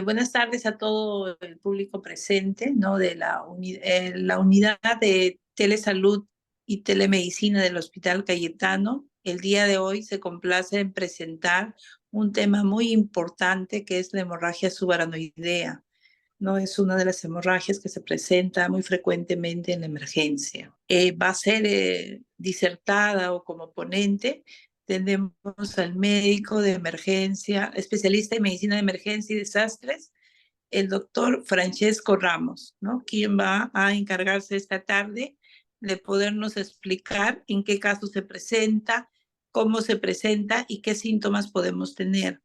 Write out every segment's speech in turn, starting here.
Buenas tardes a todo el público presente, ¿no? De la unidad de telesalud y telemedicina del Hospital Cayetano. El día de hoy se complace en presentar un tema muy importante que es la hemorragia subaranoidea, ¿no? Es una de las hemorragias que se presenta muy frecuentemente en la emergencia. Va a ser disertada o como ponente. Tenemos al médico de emergencia, especialista en medicina de emergencia y desastres, el doctor Francesco Ramos, ¿no? Quien va a encargarse esta tarde de podernos explicar en qué caso se presenta, cómo se presenta y qué síntomas podemos tener.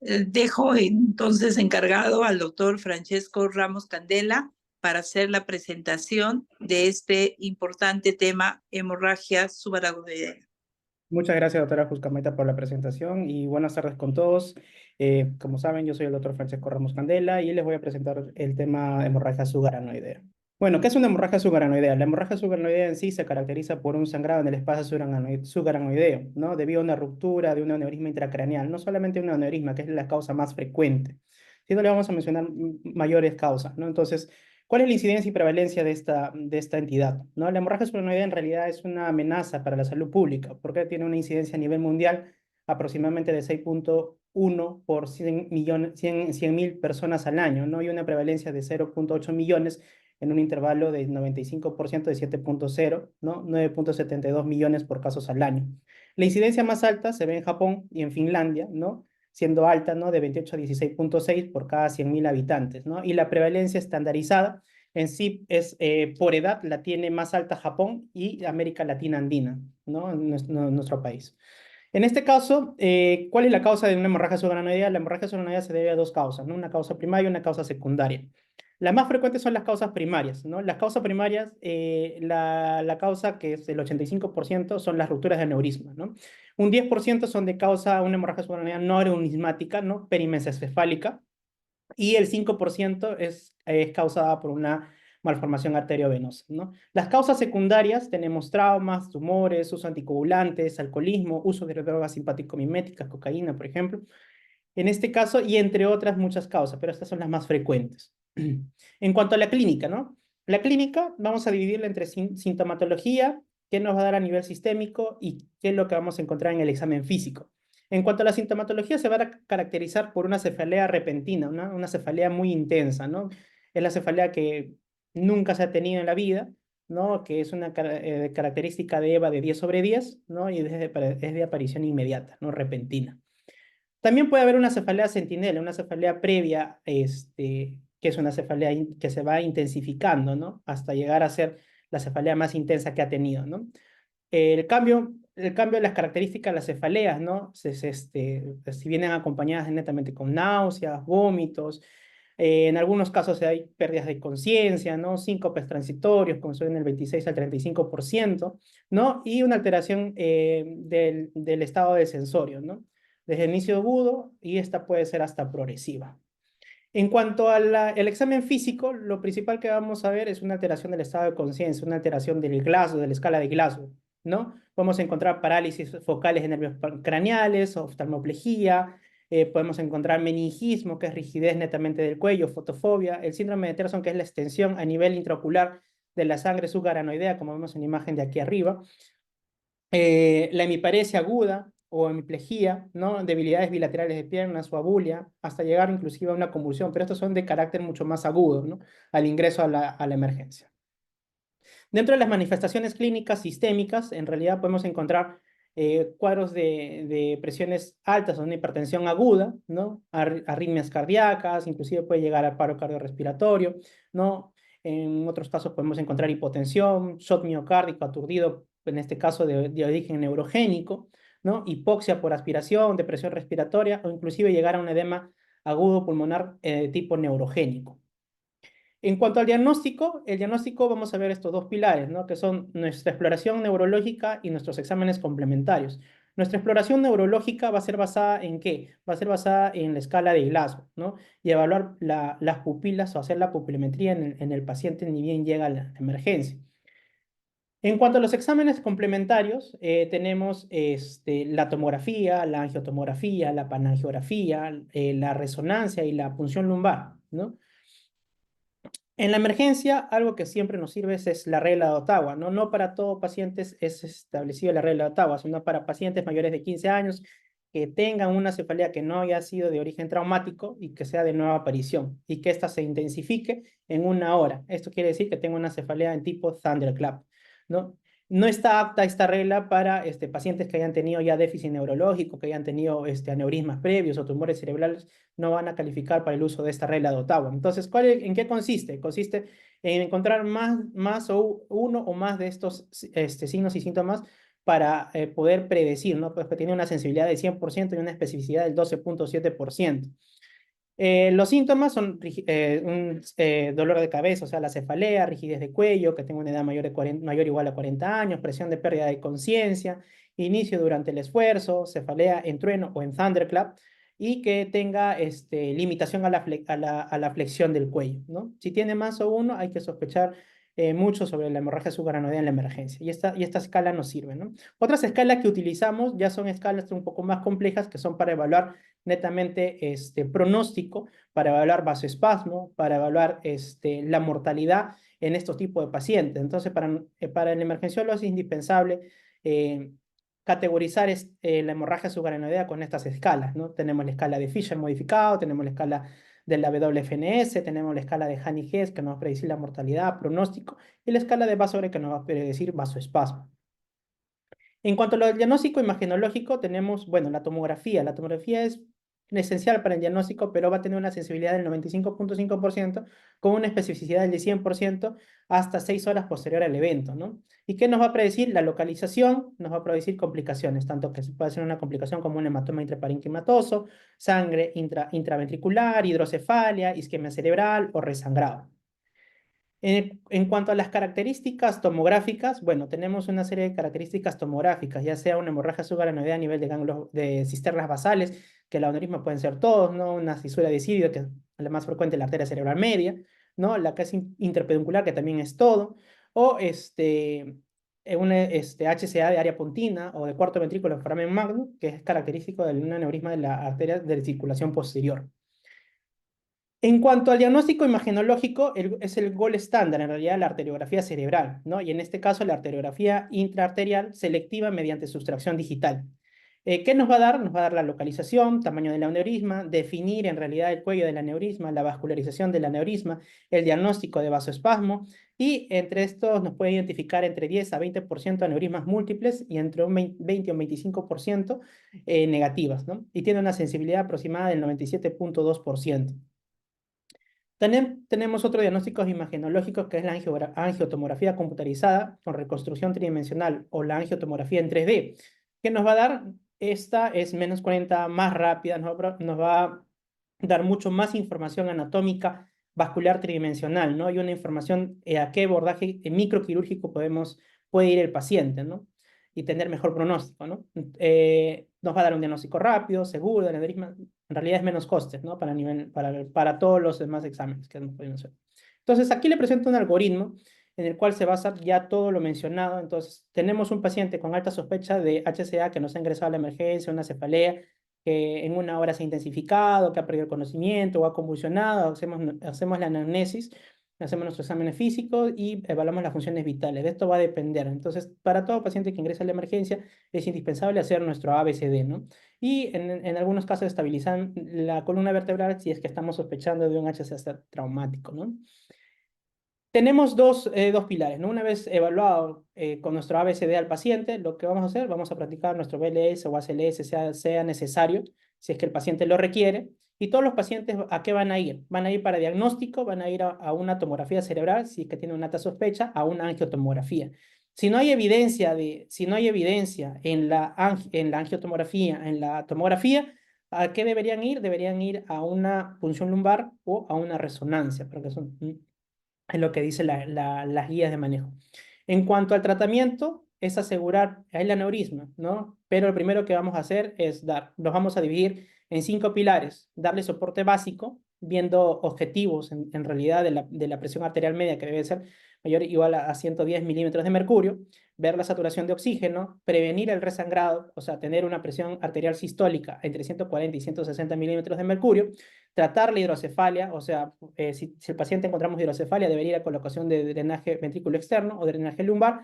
Dejo entonces encargado al doctor Francesco Ramos Candela para hacer la presentación de este importante tema, hemorragia subaracnoidea. Muchas gracias, doctora Juscameta, por la presentación y buenas tardes con todos. Como saben, yo soy el doctor Francesco Ramos Candela y les voy a presentar el tema hemorragia subaranoidea. Bueno, ¿qué es una hemorragia subaranoidea? La hemorragia subaranoidea en sí se caracteriza por un sangrado en el espacio subaranoideo, ¿no? Debido a una ruptura de un aneurisma intracraneal, no solamente un aneurisma, que es la causa más frecuente, sino le vamos a mencionar mayores causas, ¿no? Entonces, ¿cuál es la incidencia y prevalencia de esta entidad? ¿No? La hemorragia subaranoidea en realidad es una amenaza para la salud pública, porque tiene una incidencia a nivel mundial aproximadamente de 6,1 por 100.000 personas al año, ¿no? Y una prevalencia de 0,8 millones en un intervalo de 95% de 7,0, ¿no? 9,72 millones por casos al año. La incidencia más alta se ve en Japón y en Finlandia, ¿no? Siendo alta, ¿no? De 28 a 16,6 por cada 100.000 habitantes, ¿no? Y la prevalencia estandarizada en sí es por edad, la tiene más alta Japón y América Latina Andina, ¿no? En nuestro país. En este caso, ¿cuál es la causa de una hemorragia subaranoidea? La hemorragia subaranoidea se debe a dos causas, ¿no? Una causa primaria y una causa secundaria. Las más frecuentes son las causas primarias, ¿no? Las causas primarias, la causa que es el 85% son las rupturas de aneurisma, ¿no? Un 10% son de causa una hemorragia subaranoidea no aneurismática, ¿no? Perimesencefálica, y el 5% es causada por una malformación arteriovenosa, ¿no? Las causas secundarias tenemos traumas, tumores, uso anticoagulantes, alcoholismo, uso de drogas simpático-miméticas, cocaína, por ejemplo. En este caso, y entre otras muchas causas, pero estas son las más frecuentes. En cuanto a la clínica, ¿no? La clínica vamos a dividirla entre sintomatología, qué nos va a dar a nivel sistémico y qué es lo que vamos a encontrar en el examen físico. En cuanto a la sintomatología, se va a caracterizar por una cefalea repentina, una cefalea muy intensa, ¿no? Es la cefalea que nunca se ha tenido en la vida, ¿no? Que es una característica de EVA de 10 sobre 10, ¿no? Y es de aparición inmediata, ¿no? Repentina. También puede haber una cefalea sentinela, una cefalea previa, que es una cefalea que se va intensificando, ¿no? Hasta llegar a ser la cefalea más intensa que ha tenido, ¿no? El cambio de las características de las cefaleas, ¿no? Si vienen acompañadas netamente con náuseas, vómitos, en algunos casos hay pérdidas de conciencia, ¿no? Síncopes transitorios, como son en el 26 al 35%, ¿no? Y una alteración del estado de sensorio, ¿no? Desde el inicio agudo y esta puede ser hasta progresiva. En cuanto al examen físico, lo principal que vamos a ver es una alteración del estado de conciencia, una alteración del Glasgow, de la escala de Glasgow, ¿no? Podemos encontrar parálisis focales de nervios craneales, oftalmoplejía, podemos encontrar meningismo, que es rigidez netamente del cuello, fotofobia, el síndrome de Terson, que es la extensión a nivel intraocular de la sangre subaranoidea, como vemos en la imagen de aquí arriba, la hemiparesia aguda o hemiplegia, ¿no? Debilidades bilaterales de piernas o abulia, hasta llegar inclusive a una convulsión, pero estos son de carácter mucho más agudo, ¿no? Al ingreso a la emergencia. Dentro de las manifestaciones clínicas sistémicas, en realidad podemos encontrar cuadros de presiones altas o una hipertensión aguda, ¿no? Arritmias cardíacas, inclusive puede llegar al paro cardiorrespiratorio, ¿no? En otros casos podemos encontrar hipotensión, shock miocárdico aturdido, en este caso de origen neurogénico, ¿no? Hipoxia por aspiración, depresión respiratoria o inclusive llegar a un edema agudo pulmonar tipo neurogénico. En cuanto al diagnóstico, el diagnóstico vamos a ver estos dos pilares, ¿no? Que son nuestra exploración neurológica y nuestros exámenes complementarios. Nuestra exploración neurológica va a ser basada en ¿qué? Va a ser basada en la escala de Glasgow, ¿no? Y evaluar las pupilas o hacer la pupilometría en el paciente ni bien llega a la emergencia. En cuanto a los exámenes complementarios, tenemos la tomografía, la angiotomografía, la panangiografía, la resonancia y la punción lumbar, ¿no? En la emergencia, algo que siempre nos sirve es la regla de Ottawa, ¿no? No para todos pacientes es establecida la regla de Ottawa, sino para pacientes mayores de 15 años que tengan una cefalea que no haya sido de origen traumático y que sea de nueva aparición y que ésta se intensifique en 1 hora. Esto quiere decir que tenga una cefalea en tipo Thunderclap, ¿no? No está apta esta regla para pacientes que hayan tenido ya déficit neurológico, que hayan tenido aneurismas previos o tumores cerebrales, no van a calificar para el uso de esta regla de Ottawa. Entonces, ¿en qué consiste? Consiste en encontrar más o uno o más de estos signos y síntomas para poder predecir, ¿no? Pues que tiene una sensibilidad del 100% y una especificidad del 12.7%. Los síntomas son un dolor de cabeza, o sea, la cefalea, rigidez de cuello, que tenga una edad mayor o igual a 40 años, presión de pérdida de conciencia, inicio durante el esfuerzo, cefalea en trueno o en thunderclap, y que tenga limitación a la flexión del cuello, ¿no? Si tiene más o uno, hay que sospechar mucho sobre la hemorragia subaranoidea en la emergencia, y esta escala nos sirve, ¿no? Otras escalas que utilizamos ya son escalas un poco más complejas, que son para evaluar netamente pronóstico, para evaluar vasoespasmo, para evaluar la mortalidad en estos tipos de pacientes. Entonces, para el emergenciólogo es indispensable categorizar la hemorragia subaranoidea con estas escalas, ¿no? Tenemos la escala de Fisher modificado, tenemos la escala de la WFNS, tenemos la escala de Haney-Hess que nos va a predecir la mortalidad, pronóstico, y la escala de Basore que nos va a predecir vasoespasmo. En cuanto a lo del diagnóstico imagenológico, tenemos, bueno, la tomografía. La tomografía es esencial para el diagnóstico, pero va a tener una sensibilidad del 95.5% con una especificidad del 100% hasta 6 horas posterior al evento, ¿no? ¿Y qué nos va a predecir? La localización nos va a predecir complicaciones, tanto que se puede hacer una complicación como un hematoma intraparenquimatoso, sangre intraventricular, hidrocefalia, isquemia cerebral o resangrado. En cuanto a las características tomográficas, bueno, tenemos una serie de características tomográficas, ya sea una hemorragia subaranoidea a nivel de ganglios de cisternas basales, que el aneurisma pueden ser todos, ¿no? Una fisura de cirio, que es la más frecuente, la arteria cerebral media, ¿no? La que es interpeduncular, que también es todo, o un HCA de área pontina o de cuarto ventrículo foramen magnum, que es característico de un aneurisma de la arteria de circulación posterior. En cuanto al diagnóstico imagenológico, es el gold estándar, en realidad, la arteriografía cerebral, ¿no? Y en este caso, la arteriografía intraarterial selectiva mediante sustracción digital. ¿Qué nos va a dar? Nos va a dar la localización, tamaño del aneurisma, definir en realidad el cuello del aneurisma, la vascularización del aneurisma, el diagnóstico de vasoespasmo, y entre estos nos puede identificar entre 10 a 20% aneurismas múltiples y entre un 20 o 25% negativas, ¿no? Y tiene una sensibilidad aproximada del 97.2%. También tenemos otro diagnóstico imagenológico que es la angiotomografía computarizada con reconstrucción tridimensional o la angiotomografía en 3D. ¿Qué nos va a dar? Esta es menos 40, más rápida, nos va a dar mucho más información anatómica vascular tridimensional, ¿no? Y una información a qué abordaje microquirúrgico puede ir el paciente, ¿no? Y tener mejor pronóstico, ¿no? Nos va a dar un diagnóstico rápido, seguro, del aneurisma. En realidad es menos costes, ¿no? Para todos los demás exámenes que nos pueden hacer. Entonces, aquí le presento un algoritmo en el cual se basa ya todo lo mencionado. Entonces, tenemos un paciente con alta sospecha de HCA que nos ha ingresado a la emergencia, una cefalea, que en 1 hora se ha intensificado, que ha perdido el conocimiento o ha convulsionado. Hacemos la anamnesis, hacemos nuestros exámenes físicos y evaluamos las funciones vitales. De esto va a depender. Entonces, para todo paciente que ingresa a la emergencia, es indispensable hacer nuestro ABCD, ¿no? Y en algunos casos estabilizan la columna vertebral si es que estamos sospechando de un HCA traumático, ¿no? Tenemos dos pilares, ¿no? Una vez evaluado con nuestro ABCD al paciente, lo que vamos a hacer, vamos a practicar nuestro BLS o ACLS, sea necesario, si es que el paciente lo requiere. Y todos los pacientes, ¿a qué van a ir? Van a ir para diagnóstico, van a ir a una tomografía cerebral, si es que tiene una alta sospecha, a una angiotomografía. Si no hay evidencia en la angiotomografía, en la tomografía, ¿a qué deberían ir? Deberían ir a una punción lumbar o a una resonancia, porque es lo que dice las guías de manejo. En cuanto al tratamiento, es asegurar el aneurisma, ¿no? Pero lo primero que vamos a hacer es los vamos a dividir en 5 pilares. Darle soporte básico, viendo objetivos en realidad de la presión arterial media, que debe ser mayor o igual a 110 milímetros de mercurio, ver la saturación de oxígeno, prevenir el resangrado, o sea, tener una presión arterial sistólica entre 140 y 160 milímetros de mercurio, tratar la hidrocefalia, o sea, si el paciente encontramos hidrocefalia, debería ir a colocación de drenaje ventrículo externo o drenaje lumbar,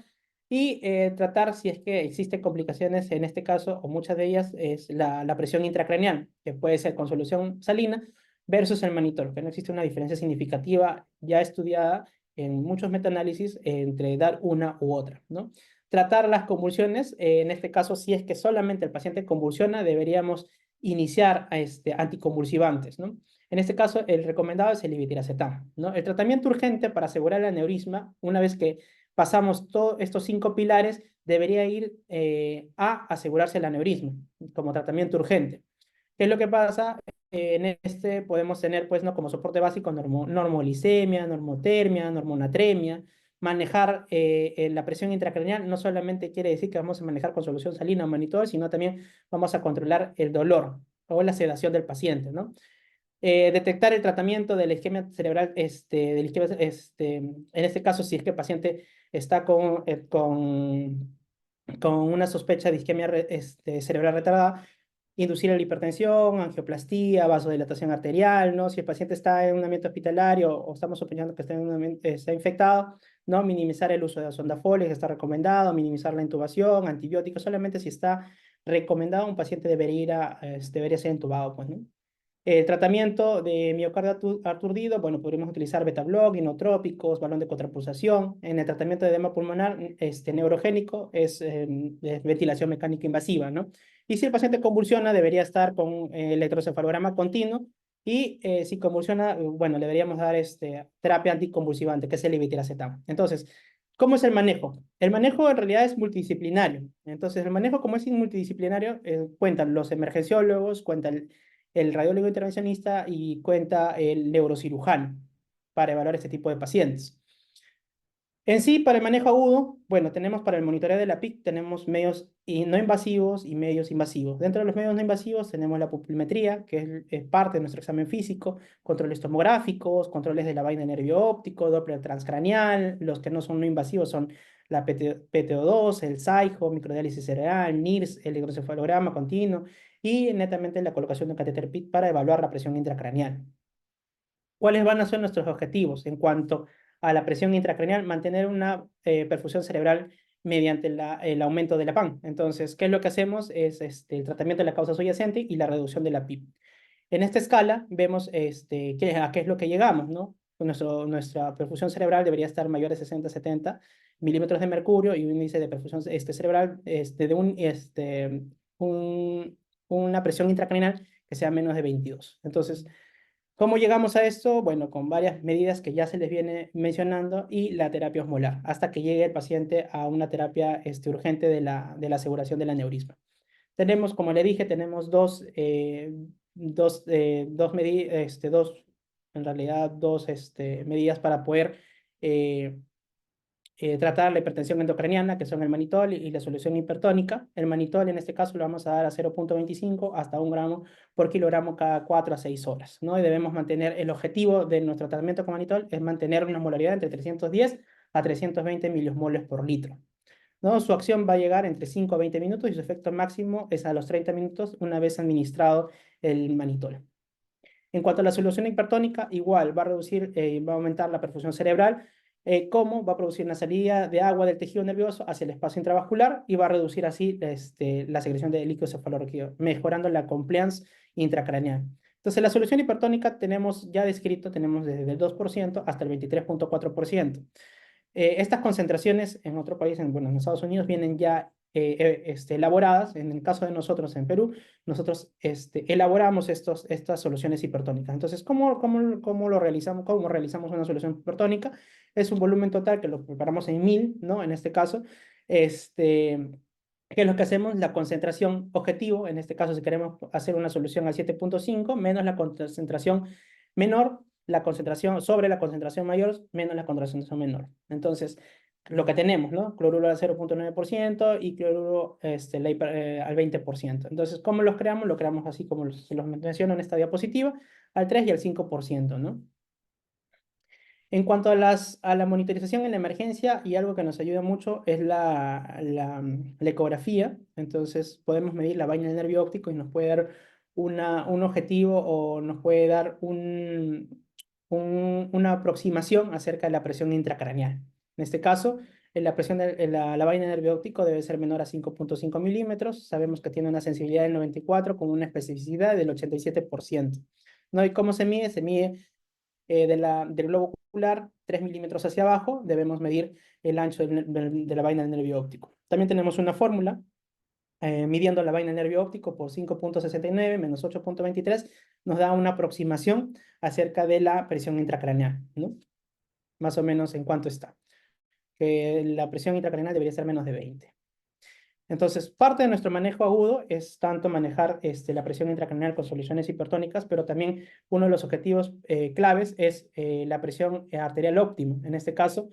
y tratar si es que existen complicaciones, en este caso, o muchas de ellas, es la presión intracraneal, que puede ser con solución salina versus el mannitol, que no existe una diferencia significativa ya estudiada en muchos metaanálisis entre dar una u otra, ¿no? Tratar las convulsiones, en este caso, si es que solamente el paciente convulsiona, deberíamos iniciar anticonvulsivantes, ¿no? En este caso, el recomendado es el levetiracetam, ¿no? El tratamiento urgente para asegurar el aneurisma, una vez que pasamos todos estos 5 pilares, debería ir a asegurarse el aneurisma como tratamiento urgente. ¿Qué es lo que pasa? En este podemos tener, pues, ¿no? Como soporte básico normoglicemia, normotermia, normonatremia. Manejar la presión intracraneal no solamente quiere decir que vamos a manejar con solución salina o mannitol, sino también vamos a controlar el dolor o la sedación del paciente, ¿no? Detectar el tratamiento de la isquemia cerebral, en este caso, si es que el paciente está con una sospecha de isquemia cerebral retardada, inducir la hipertensión, angioplastía, vasodilatación arterial, ¿no? Si el paciente está en un ambiente hospitalario o estamos sospechando que está, en un está infectado, ¿no? Minimizar el uso de sonda Foley, que está recomendado, minimizar la intubación, antibióticos, solamente si está recomendado, un paciente debería ser intubado, pues, ¿no? El tratamiento de miocardio aturdido, bueno, podríamos utilizar beta-block, inotrópicos, balón de contrapulsación. En el tratamiento de edema pulmonar neurogénico es ventilación mecánica invasiva, ¿no? Y si el paciente convulsiona, debería estar con electrocefalograma continuo. Y si convulsiona, bueno, le deberíamos dar terapia anticonvulsivante, que es el levetiracetam. Entonces, ¿cómo es el manejo? El manejo en realidad es multidisciplinario. Entonces, el manejo, como es multidisciplinario, cuentan los emergenciólogos, cuentan el radiólogo intervencionista y cuenta el neurocirujano para evaluar este tipo de pacientes. En sí, para el manejo agudo, bueno, tenemos para el monitoreo de la PIC, tenemos medios no invasivos y medios invasivos. Dentro de los medios no invasivos tenemos la pupilometría, que es parte de nuestro examen físico, controles tomográficos, controles de la vaina de nervio óptico, Doppler transcraneal. Los que no son no invasivos son la PTO2, el SAIHO, microdiálisis cerebral, NIRS, el electrocefalograma continuo y netamente la colocación de un catéter PIC para evaluar la presión intracraneal. ¿Cuáles van a ser nuestros objetivos en cuanto a la presión intracraneal? Mantener una perfusión cerebral mediante el aumento de la PAN. Entonces, ¿qué es lo que hacemos? Es el tratamiento de la causa subyacente y la reducción de la PIP. En esta escala vemos a qué es lo que llegamos, ¿no? Nuestra perfusión cerebral debería estar mayor de 60-70 milímetros de mercurio y un índice de perfusión cerebral una presión intracraneal que sea menos de 22. Entonces, ¿cómo llegamos a esto? Bueno, con varias medidas que ya se les viene mencionando y la terapia osmolar, hasta que llegue el paciente a una terapia urgente de la aseguración del aneurisma. Tenemos, como le dije, tenemos en realidad, dos medidas para poder tratar la hipertensión endocraniana, que son el mannitol y la solución hipertónica. El mannitol, en este caso, lo vamos a dar a 0,25 hasta 1 gramo por kilogramo cada 4 a 6 horas, ¿no? Y debemos mantener, el objetivo de nuestro tratamiento con mannitol es mantener una molaridad entre 310 a 320 miliosmoles por litro, ¿no? Su acción va a llegar entre 5 a 20 minutos y su efecto máximo es a los 30 minutos una vez administrado el mannitol. En cuanto a la solución hipertónica, igual va a reducir, va a aumentar la perfusión cerebral, como va a producir una salida de agua del tejido nervioso hacia el espacio intravascular y va a reducir así la secreción de líquido cefalorraquídeo, mejorando la compliance intracraneal. Entonces, la solución hipertónica tenemos ya descrito, tenemos desde el 2% hasta el 23,4%. Estas concentraciones en otro país, bueno, en Estados Unidos, vienen ya elaboradas. En el caso de nosotros en Perú, nosotros elaboramos estas soluciones hipertónicas. Entonces, ¿cómo lo realizamos? ¿Cómo realizamos una solución hipertónica? Es un volumen total que lo preparamos en 1000, ¿no? En este caso, ¿qué es lo que hacemos? La concentración objetivo, en este caso, si queremos hacer una solución al 7,5, menos la concentración menor, la concentración sobre la concentración mayor, menos la concentración menor. Entonces, lo que tenemos, ¿no? Cloruro al 0,9% y cloruro al 20%. Entonces, ¿cómo los creamos? Lo creamos así como se los menciono en esta diapositiva. al 3 y al 5%, ¿no? En cuanto a a la monitorización en la emergencia, y algo que nos ayuda mucho es la ecografía. Entonces podemos medir la vaina del nervio óptico y nos puede dar un objetivo o nos puede dar una aproximación acerca de la presión intracraneal. En este caso, la presión de la vaina del nervio óptico debe ser menor a 5,5 milímetros. Sabemos que tiene una sensibilidad del 94 con una especificidad del 87%. ¿No? ¿Y cómo se mide? Se mide del globo ocular, 3 milímetros hacia abajo, debemos medir el ancho de la vaina del nervio óptico. También tenemos una fórmula midiendo la vaina del nervio óptico por 5,69 menos 8,23, nos da una aproximación acerca de la presión intracraneal, ¿no? Más o menos en cuánto está. Que la presión intracraneal debería ser menos de 20. Entonces, parte de nuestro manejo agudo es tanto manejar la presión intracraneal con soluciones hipertónicas, pero también uno de los objetivos claves es la presión arterial óptima. En este caso,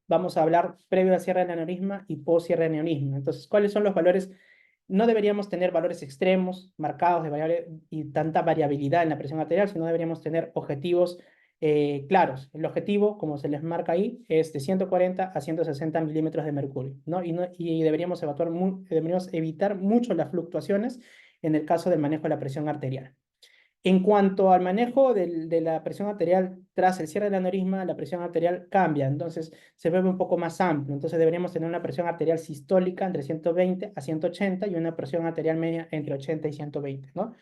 vamos a hablar previo al cierre del aneurisma y post cierre del aneurisma. Entonces, ¿cuáles son los valores? No deberíamos tener valores extremos, marcados de variable y tanta variabilidad en la presión arterial, sino deberíamos tener objetivos claros. El objetivo, como se les marca ahí, es de 140 a 160 milímetros de mercurio, ¿no? Y deberíamos evitar mucho las fluctuaciones en el caso del manejo de la presión arterial. En cuanto al manejo de la presión arterial tras el cierre del aneurisma, la presión arterial cambia, entonces se vuelve un poco más amplio. Entonces deberíamos tener una presión arterial sistólica entre 120 a 180 y una presión arterial media entre 80 y 120, ¿no?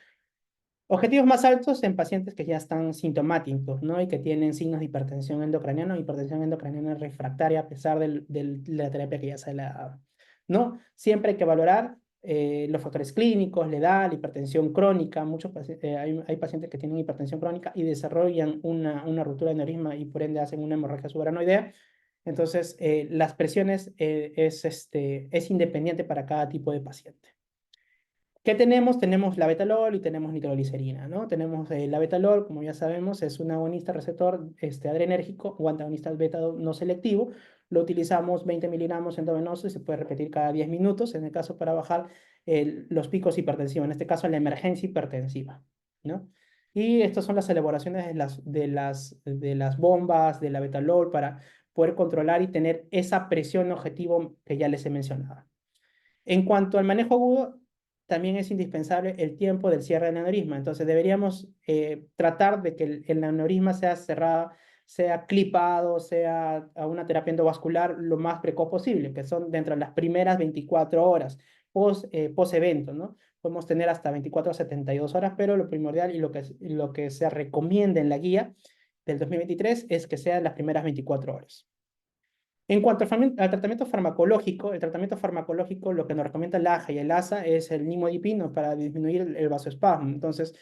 Objetivos más altos en pacientes que ya están sintomáticos, ¿no? Y que tienen signos de hipertensión endocraniana refractaria a pesar de la terapia que ya se le ha dado, ¿no? Siempre hay que valorar los factores clínicos, la edad, la hipertensión crónica. Hay pacientes que tienen hipertensión crónica y desarrollan una ruptura de aneurisma y por ende hacen una hemorragia subaranoidea. Entonces, las presiones es independiente para cada tipo de paciente. ¿Qué tenemos? Tenemos la betalol y tenemos nitroglicerina, ¿no? Tenemos la betalol, como ya sabemos, es un agonista receptor adrenérgico o antagonista al beta no selectivo. Lo utilizamos 20 miligramos endovenoso y se puede repetir cada 10 minutos, en el caso para bajar los picos hipertensivos, en este caso la emergencia hipertensiva, ¿no? Y estas son las elaboraciones de las bombas, de la betalol, para poder controlar y tener esa presión objetivo que ya les he mencionado. En cuanto al manejo agudo, también es indispensable el tiempo del cierre del aneurisma. Entonces deberíamos tratar de que el aneurisma sea cerrado, sea clipado, sea a una terapia endovascular lo más precoz posible, que son dentro de las primeras 24 horas post evento, ¿no? Podemos tener hasta 24 a 72 horas, pero lo primordial y lo que se recomienda en la guía del 2023 es que sea las primeras 24 horas. En cuanto al tratamiento farmacológico, lo que nos recomienda el AJA y el ASA es el nimodipino para disminuir el vasoespasmo. Entonces,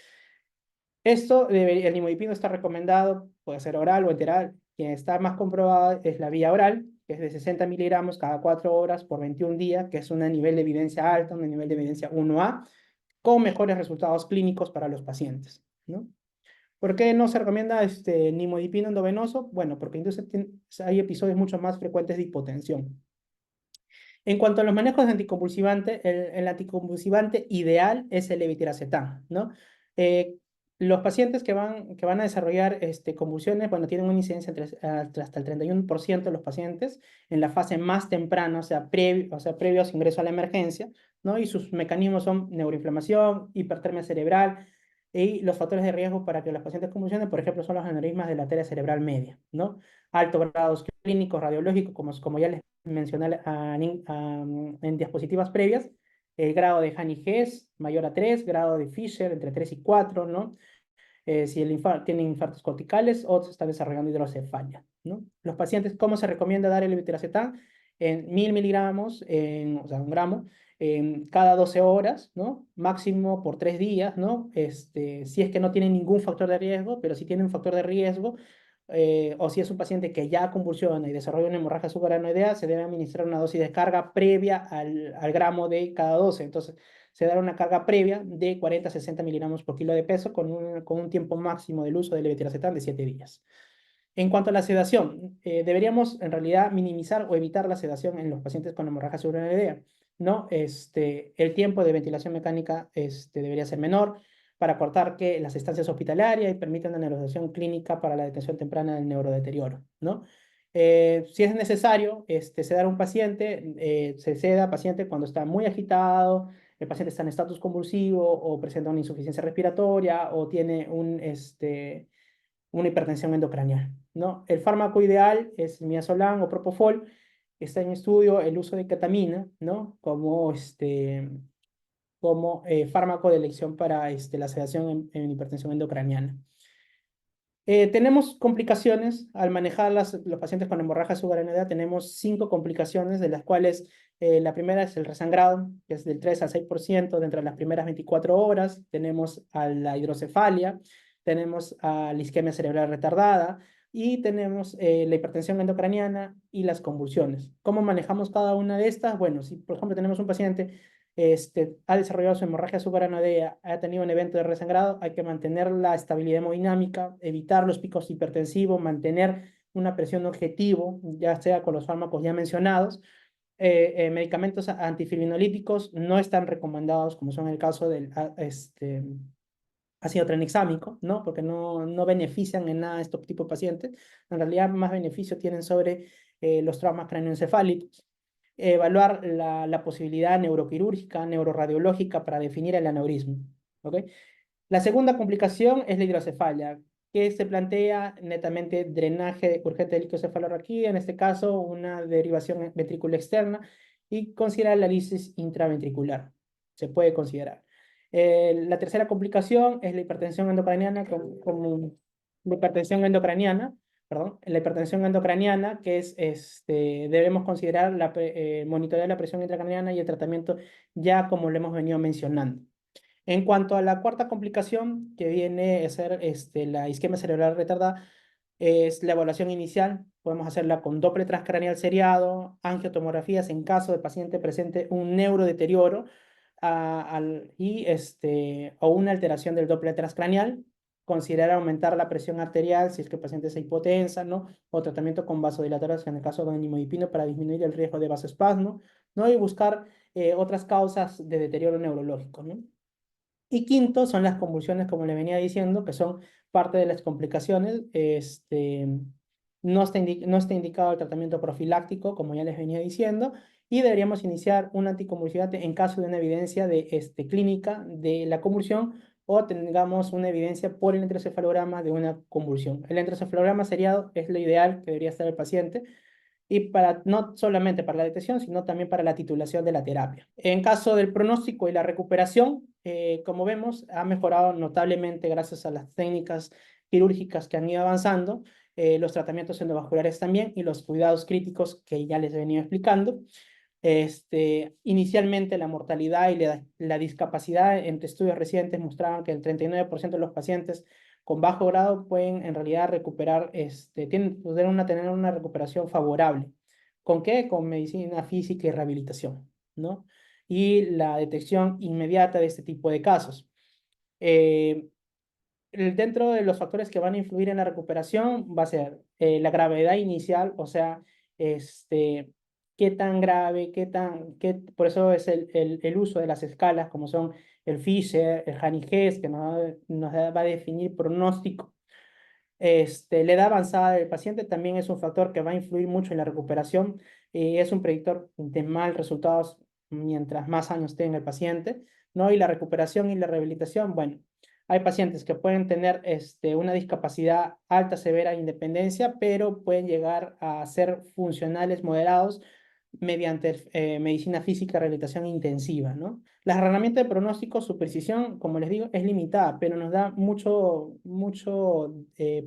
el nimodipino está recomendado, puede ser oral o enteral. Quien está más comprobada es la vía oral, que es de 60 miligramos cada 4 horas por 21 días, que es un nivel de evidencia alta, un nivel de evidencia 1A, con mejores resultados clínicos para los pacientes, ¿no? ¿Por qué no se recomienda nimodipino endovenoso? Bueno, porque hay episodios mucho más frecuentes de hipotensión. En cuanto a los manejos de anticonvulsivante, el anticonvulsivante ideal es el levetiracetam, ¿no? Los pacientes que van a desarrollar convulsiones, bueno, tienen una incidencia hasta el 31% de los pacientes en la fase más temprana, o sea, previo a su ingreso a la emergencia, ¿no? Y sus mecanismos son neuroinflamación, hipertermia cerebral, y los factores de riesgo para que los pacientes convulsionen, por ejemplo, son los aneurismas de la arteria cerebral media, ¿no? Altos grados clínicos, radiológicos, como ya les mencioné en diapositivas previas, el grado de Hanny-Hess mayor a 3, grado de Fisher entre 3 y 4, ¿no? Si tienen infartos corticales o se está desarrollando hidrocefalia, ¿no? Los pacientes, ¿cómo se recomienda dar el levetiracetam? En 1000 miligramos, o sea, 1 gramo, cada 12 horas, ¿no? Máximo por 3 días, ¿no? Si es que no tienen ningún factor de riesgo, pero si tienen un factor de riesgo, o si es un paciente que ya convulsiona y desarrolla una hemorragia subaranoidea, se debe administrar una dosis de carga previa al gramo de cada 12. Entonces, se dará una carga previa de 40 a 60 miligramos por kilo de peso con un tiempo máximo del uso del levetiracetam de 7 días. En cuanto a la sedación, deberíamos en realidad minimizar o evitar la sedación en los pacientes con hemorragia subaranoidea, ¿no? El tiempo de ventilación mecánica debería ser menor. para cortar las estancias hospitalarias y permiten una neuralización clínica para la detención temprana del neurodeterioro, ¿no? Si es necesario sedar a un paciente, se seda al paciente cuando está muy agitado, el paciente está en estatus convulsivo o presenta una insuficiencia respiratoria o tiene una hipertensión endocranial, ¿no? El fármaco ideal es midazolam o propofol. Está en estudio el uso de ketamina, ¿no? Como fármaco de elección para la sedación en hipertensión endocraniana. Tenemos complicaciones al manejar los pacientes con hemorragia subarachnoidea. Tenemos 5 complicaciones, de las cuales la primera es el resangrado, que es del 3 al 6% dentro de las primeras 24 horas. Tenemos a la hidrocefalia, tenemos a la isquemia cerebral retardada y tenemos la hipertensión endocraniana y las convulsiones. ¿Cómo manejamos cada una de estas? Bueno, si por ejemplo tenemos un paciente ha desarrollado su hemorragia subarachnoidea, ha tenido un evento de resangrado, hay que mantener la estabilidad hemodinámica, evitar los picos hipertensivos, mantener una presión objetivo, ya sea con los fármacos ya mencionados. Medicamentos antifilinolíticos no están recomendados, como son el caso del ácido tranexámico, ¿no? Porque no benefician en nada a este tipo de pacientes. En realidad, más beneficio tienen sobre los traumas cráneoencefálicos. Evaluar la posibilidad neuroquirúrgica, neuroradiológica para definir el aneurisma, ¿ok? La segunda complicación es la hidrocefalia, que se plantea netamente drenaje urgente de líquido-cefalorraquídeo, en este caso una derivación ventrícula externa, y considerar la lisis intraventricular. Se puede considerar. La tercera complicación es la hipertensión endocraniana, como la hipertensión endocraniana, perdón, la hipertensión endocraniana, que debemos considerar monitorear la presión intracraniana y el tratamiento ya como lo hemos venido mencionando. En cuanto a la cuarta complicación, que viene a ser la isquemia cerebral retardada, es la evaluación inicial. Podemos hacerla con Doppler transcraneal seriado, angiotomografías en caso de paciente presente un neurodeterioro o una alteración del Doppler transcraneal. Considerar aumentar la presión arterial si es que el paciente es hipotensa, ¿no? O tratamiento con vasodilatadores en el caso de nimodipino para disminuir el riesgo de vasoespasmo, ¿no? Y buscar otras causas de deterioro neurológico, ¿no? Y quinto son las convulsiones, como le venía diciendo, que son parte de las complicaciones. No está indicado el tratamiento profiláctico, como ya les venía diciendo, y deberíamos iniciar un anticonvulsivante en caso de una evidencia clínica de la convulsión o tengamos una evidencia por el electrocefalograma de una convulsión. El electrocefalograma seriado es lo ideal que debería estar el paciente y no solamente para la detección, sino también para la titulación de la terapia. En caso del pronóstico y la recuperación, como vemos, ha mejorado notablemente gracias a las técnicas quirúrgicas que han ido avanzando, los tratamientos endovasculares también y los cuidados críticos que ya les he venido explicando. Inicialmente la mortalidad y la discapacidad entre estudios recientes mostraban que el 39% de los pacientes con bajo grado pueden en realidad recuperar, pueden tener una recuperación favorable. ¿Con qué? Con medicina física y rehabilitación, ¿no? Y la detección inmediata de este tipo de casos. Eh, Dentro de los factores que van a influir en la recuperación va a ser la gravedad inicial, o sea, qué tan grave, por eso es el uso de las escalas, como son el Fisher, el Hanny-Hess, que va a definir pronóstico. La edad avanzada del paciente también es un factor que va a influir mucho en la recuperación y es un predictor de mal resultados mientras más años tenga el paciente, ¿no? Y la recuperación y la rehabilitación, bueno, hay pacientes que pueden tener una discapacidad alta, severa, independencia, pero pueden llegar a ser funcionales moderados mediante medicina física, rehabilitación intensiva, ¿no? La herramienta de pronóstico, su precisión, como les digo, es limitada, pero nos da mucho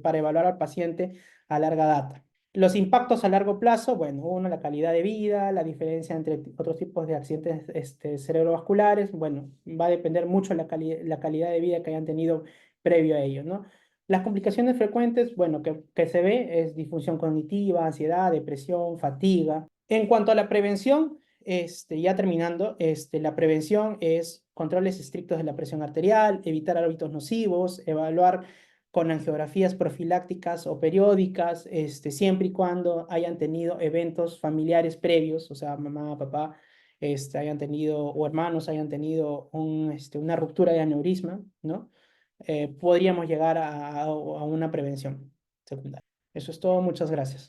para evaluar al paciente a larga data. Los impactos a largo plazo, bueno, uno, la calidad de vida, la diferencia entre otros tipos de accidentes cerebrovasculares, bueno, va a depender mucho la calidad de vida que hayan tenido previo a ello, ¿no? Las complicaciones frecuentes, bueno, que se ve es disfunción cognitiva, ansiedad, depresión, fatiga. En cuanto a la prevención, ya terminando, la prevención es controles estrictos de la presión arterial, evitar hábitos nocivos, evaluar con angiografías profilácticas o periódicas, siempre y cuando hayan tenido eventos familiares previos, o sea, mamá, papá, hayan tenido, o hermanos hayan tenido una ruptura de aneurisma, ¿no? podríamos llegar a una prevención secundaria. Eso es todo, muchas gracias.